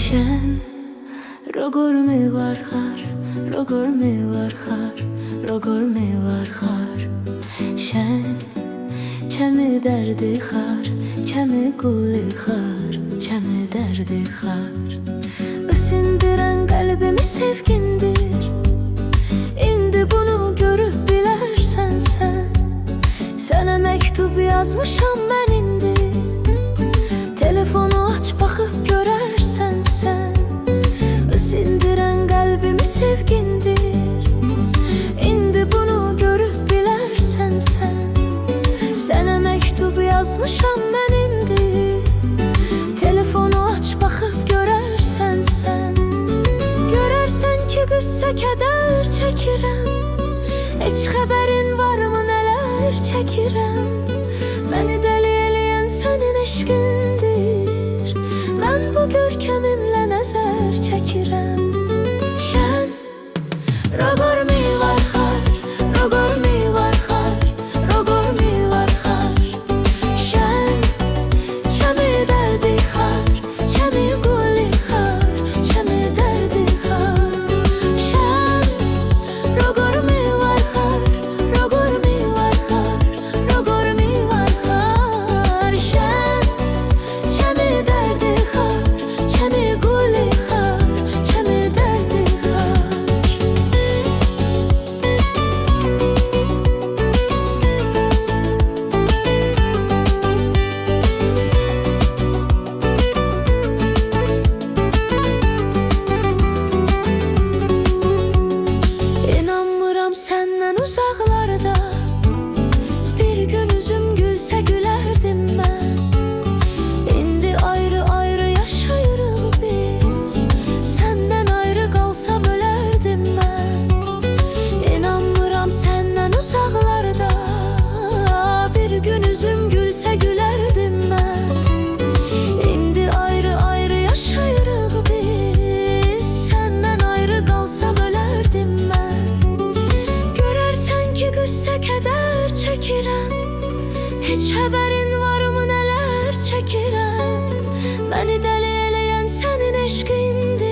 Şen rogor mi var har, rogor mi var har, rogor mi var har. Şen çemi derdi har, çemi kuli har, çemi derdi har. Isındıran kalbimi sevgindir. İndi bunu görüp bilersen sen. Sana mektup yazmışam ben indi. Telefonu aç bakıp görersen sen. Isındıran kalbimi sevgindir. İndi bunu görüp bilersen sen. Sana mektup yazmışam ben indi. Telefonu aç bakıp görersen sen. Görersen ki qüssə kədər çəkirəm. Heç xəbərin varmı nələr çəkirəm. Məni dəli eləyən sənin eşqindir. Mən bu görkəmimlə nəzər çəkirəm. Şən rogor mi var har, rogor mi var har, rogor mi var har. Şən çəmi dərdi har, çəmi quli har, çəmi dərdi har. Şən rogor mi var har, rogor mi var har, rogor mi var har. Şən çəmi dərdi har, çəmi quli har, çəmi dərdi har. İnanmıram səndən uzaqlarda. Bir gün üzüm gülsə gülərdim mən. İndi ayrı-ayrı yaşayırıq biz. Səndən ayrı qalsam ölərdim mən. İnanmıram səndən uzaqlarda. Bir gün üzüm gülsə gülərdim mən. İndi ayrı-ayrı yaşayırıq biz. Səndən ayrı qalsam ölərdim mən. Görərsən ki qüssə kədər çəkirəm. Heç xəbərin varmı nələr çəkirəm. Məni dəli eləyən sənin eşqindir.